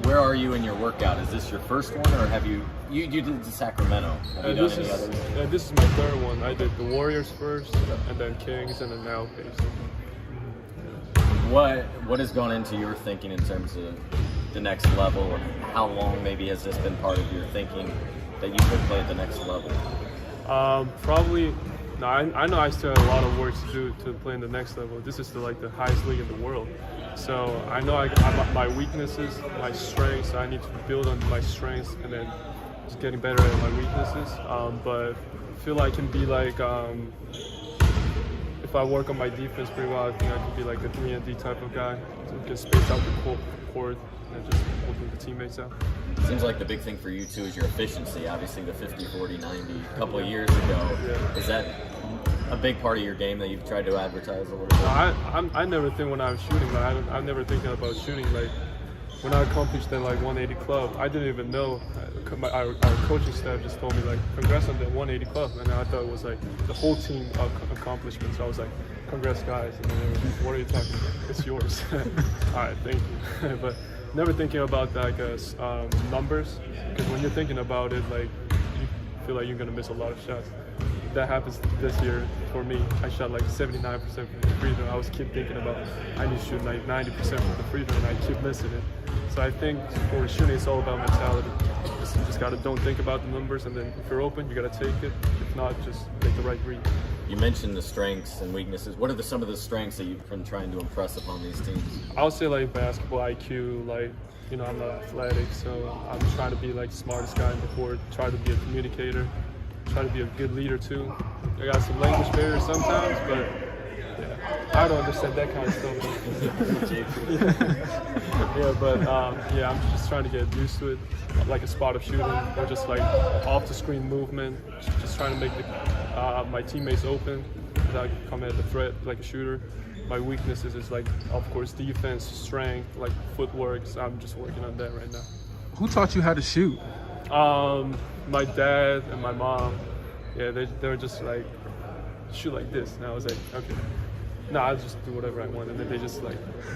Where are you in your workout? Is this your first one, or have you did the Sacramento? Have you done any others? This is my third one. I did the Warriors first, and then Kings, and then now Pacers. What has gone into your thinking in terms of the next level, or how long maybe has this been part of your thinking that you could play at the next level? Probably. No, I know I still have a lot of work to do to play in the next level. This is the highest league in the world. So I know I my weaknesses, my strengths. I need to build on my strengths and then just getting better at my weaknesses. But I feel I can be like, if I work on my defense pretty well, I think I can be like a 3-and-D type of guy. So I can space out the court and just helping the teammates out. Seems like the big thing for you too is your efficiency. Obviously, the 50, 40, 90 a couple of years ago. Yeah. Is that a big part of your game that you've tried to advertise a little bit? I never think when I'm shooting, I'm never thinking about shooting. Like when I accomplished that 180 club, I didn't even know. Our coaching staff just told me congrats on that 180 club, and I thought it was the whole team accomplishment. So I was like, congrats guys. And then they were like, what are you talking about? It's yours. All right, thank you. But never thinking about numbers, because when you're thinking about it, you feel like you're gonna miss a lot of shots. That happens this year for me. I shot 79% from the free throw. I was keep thinking about I need to shoot 90% from the free throw, and I keep missing it. So I think for shooting, it's all about mentality. You just gotta don't think about the numbers, and then if you're open, you gotta take it. If not, just make the right read. You mentioned the strengths and weaknesses. What are some of the strengths that you've been trying to impress upon these teams? I would say basketball IQ. I'm athletic, so I'm trying to be the smartest guy in the court. Try to be a communicator. Try to be a good leader too. I got some language barriers sometimes, but yeah, I don't understand that kind of stuff. I'm just trying to get used to it, like a spot of shooting or just off the screen movement. Just trying to make my teammates open without coming at the threat like a shooter. My weaknesses is of course defense, strength, footwork. So I'm just working on that right now. Who taught you how to shoot? My dad and my mom. Yeah, they were just shoot like this, and I was like, okay. No, I'll just do whatever I want, and then they just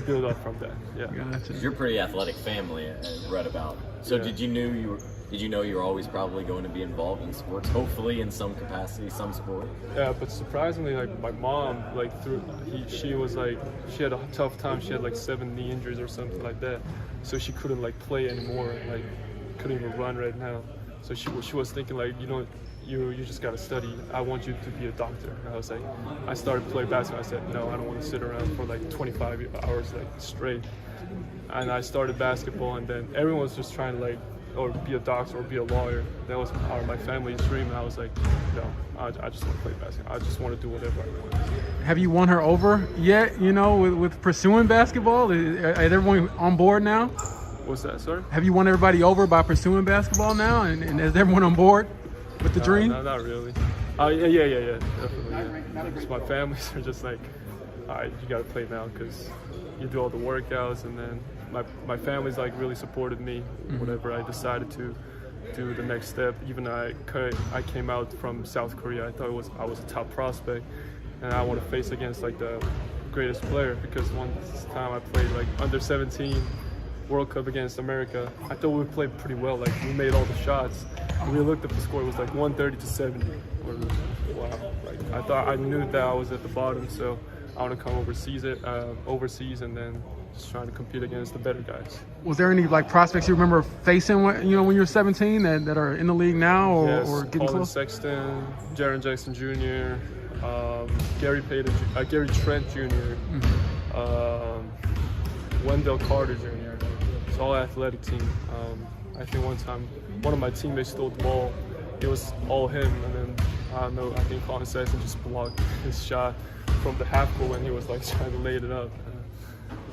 build up from that. Yeah. Gotcha. You're a pretty athletic family, I read about. So yeah. Did you know you were always probably going to be involved in sports? Hopefully, in some capacity, some sport. Yeah, but surprisingly, my mom, she had a tough time. She had 7 knee injuries or something like that, so she couldn't play anymore. Couldn't even run right now. So she was thinking you just gotta study. I want you to be a doctor. And I was I started to play basketball. I said, no, I don't want to sit around for 25 hours straight. And I started basketball, and then everyone was just trying to or be a doctor or be a lawyer. That was my family's dream. And I was no, I just want to play basketball. I just want to do whatever I want. Have you won her over yet? With pursuing basketball? Is everyone on board now? What's that, sir? Have you won everybody over by pursuing basketball now? And is everyone on board with the dream? No, not really. Yeah, definitely. Yeah. Just my families are just all right, you got to play now because you do all the workouts, and then my family's really supported me whenever I decided to do the next step. Even I came out from South Korea. I thought I was a top prospect, and I want to face against the greatest player, because one time I played under 17 World Cup against America. I thought we played pretty well. We made all the shots. And we looked up the score. It was 130-70. Wow. I knew that I was at the bottom, so I want to come overseas and then just trying to compete against the better guys. Was there any prospects you remember facing when you were 17 that are in the league now or getting Colin close? Sexton, Jaren Jackson Jr., Gary Trent Jr., Wendell Carter Jr. It's all athletic team. I think one time one of my teammates stole the ball. It was all him, and then I think Colin Sexton just blocked his shot from the half court when he was trying to lay it up.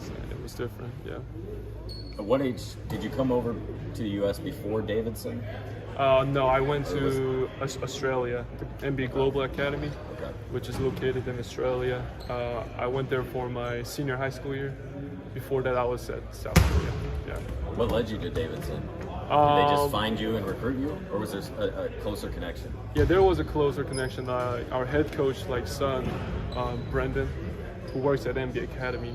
So it was different, yeah. At what age did you come over to the U.S. before Davidson? No, I went to Australia, the NBA Global Academy, which is located in Australia. I went there for my senior high school year. Before that, I was at South Korea. Yeah. What led you to Davidson? Did they just find you and recruit you, or was there a closer connection? Yeah, there was a closer connection. Our head coach, son, Brendan, who works at NBA Academy.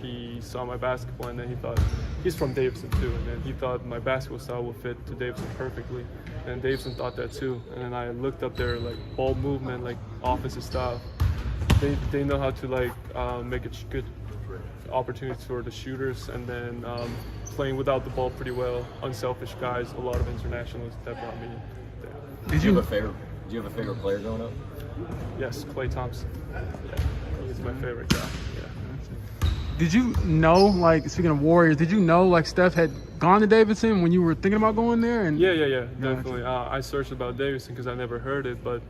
He saw my basketball, and then he thought, he's from Davidson too, and then he thought my basketball style would fit to Davidson perfectly, and Davidson thought that too. And then I looked up their like ball movement, like offensive style. They know how to like make it good opportunities for the shooters, and then playing without the ball pretty well, unselfish guys, a lot of internationals that brought me there. Did you have a favorite player growing up? Yes, Klay Thompson. Yeah, he's my favorite guy. Yeah. Did you know, like, speaking of Warriors, did you know, like, Steph had gone to Davidson when you were thinking about going there? And Yeah, definitely. I searched about Davidson because I never heard it, but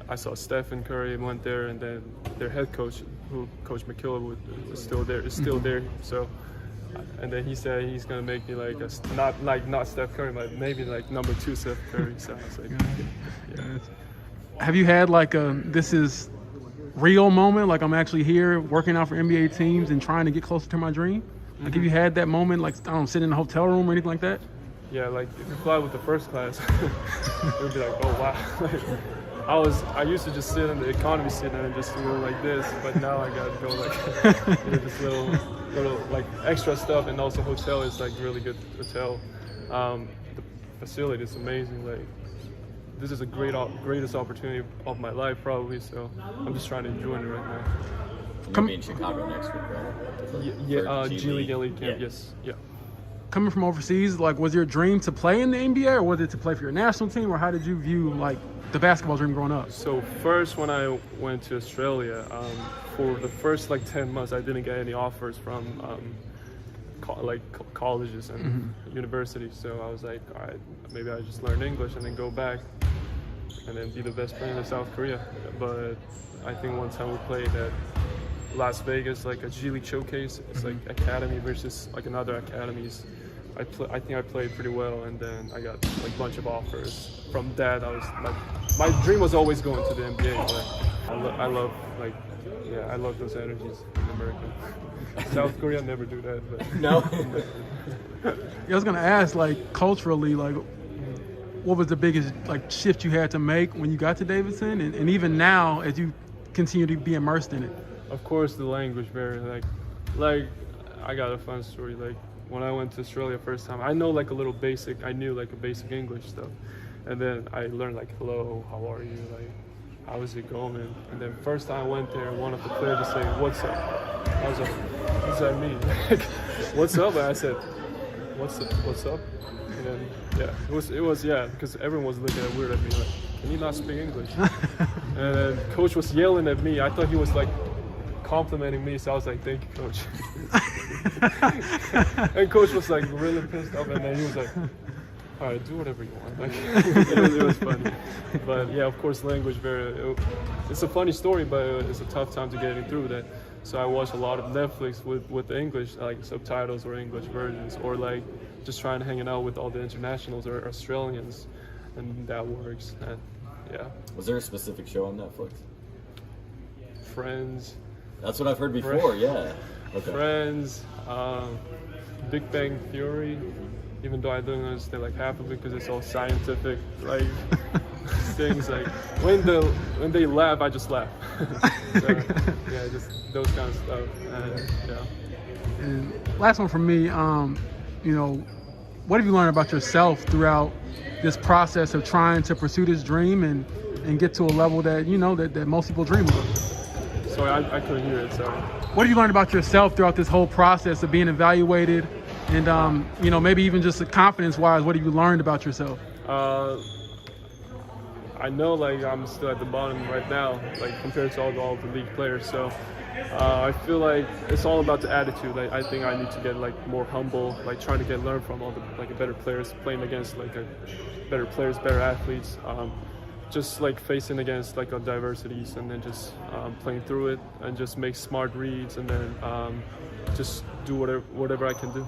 I saw Stephen Curry went there, and then their head coach, who Coach McKillop was still there, is still there. So, and then he said he's gonna make me like not Steph Curry, but maybe like number 2 Steph Curry. So I was like, yeah. Have you had like a this is real moment, like I'm actually here working out for NBA teams and trying to get closer to my dream? Like, have you had that moment, like, I don't know, sitting in a hotel room or anything like that? Yeah, like if you fly with the first class, it would be like, oh wow. I used to just sit in the economy seat and just go like this, but now I gotta go like this little like extra stuff, and also hotel is like really good hotel. The facility is amazing. Like, this is the greatest opportunity of my life probably, so I'm just trying to enjoy it right now. You'll be in Chicago next week, right? Yeah, For G League Elite Camp, Yeah. yes, yeah. Coming from overseas, like, was your dream to play in the NBA, or was it to play for your national team, or how did you view like the basketball dream growing up? So first, when I went to Australia, for the first like 10 months, I didn't get any offers from colleges and universities. So I was like, all right, maybe I just learn English and then go back and then be the best player in South Korea. But I think one time we played at Las Vegas, like a G League showcase. It's like academy versus like another academies. I think I played pretty well, and then I got like a bunch of offers. From that, I was like, my dream was always going to the NBA. But I love those energies in America. South Korea never do that, but No. Yeah, I was gonna ask, like, culturally, like, what was the biggest like shift you had to make when you got to Davidson, and even now as you continue to be immersed in it? of course the language very like I got a fun story. Like when I went to Australia first time, I knew like a basic English stuff, and then I learned like hello, how are you, like how is it going, and then first time I went there, one of the players just said what's up. I was like, what does that mean? Like, what's up? And I said, what's up? And then yeah, it was because everyone was looking at weird at me like, can you not speak English? And then coach was yelling at me. I thought he was like complimenting me, so I was like, thank you, coach. And coach was like really pissed off, and then he was like, all right, do whatever you want. Like, it was funny. But yeah, of course, language it's a funny story, but it's a tough time to get through that. So I watched a lot of Netflix with the English, like subtitles or English versions, or like just trying to hang out with all the internationals or Australians, and that works. And yeah. Was there a specific show on Netflix? Friends. That's what I've heard before, yeah. Okay. Friends, Big Bang Theory, even though I don't understand like half of it because it's all scientific like things. Like when they laugh, I just laugh. So, yeah, just those kind of stuff. And, yeah. And last one from me, you know, what have you learned about yourself throughout this process of trying to pursue this dream and get to a level that you know that most people dream of? Sorry, I couldn't hear it. Sorry. What have you learned about yourself throughout this whole process of being evaluated, and you know, maybe even just confidence-wise, what have you learned about yourself? I know like I'm still at the bottom right now, like compared to all the league players. So I feel like it's all about the attitude. Like I think I need to get like more humble, like trying to learn from all the like better players, playing against like better players, better athletes. Just like facing against like diversities, and then just playing through it and just make smart reads, and then just do whatever I can do.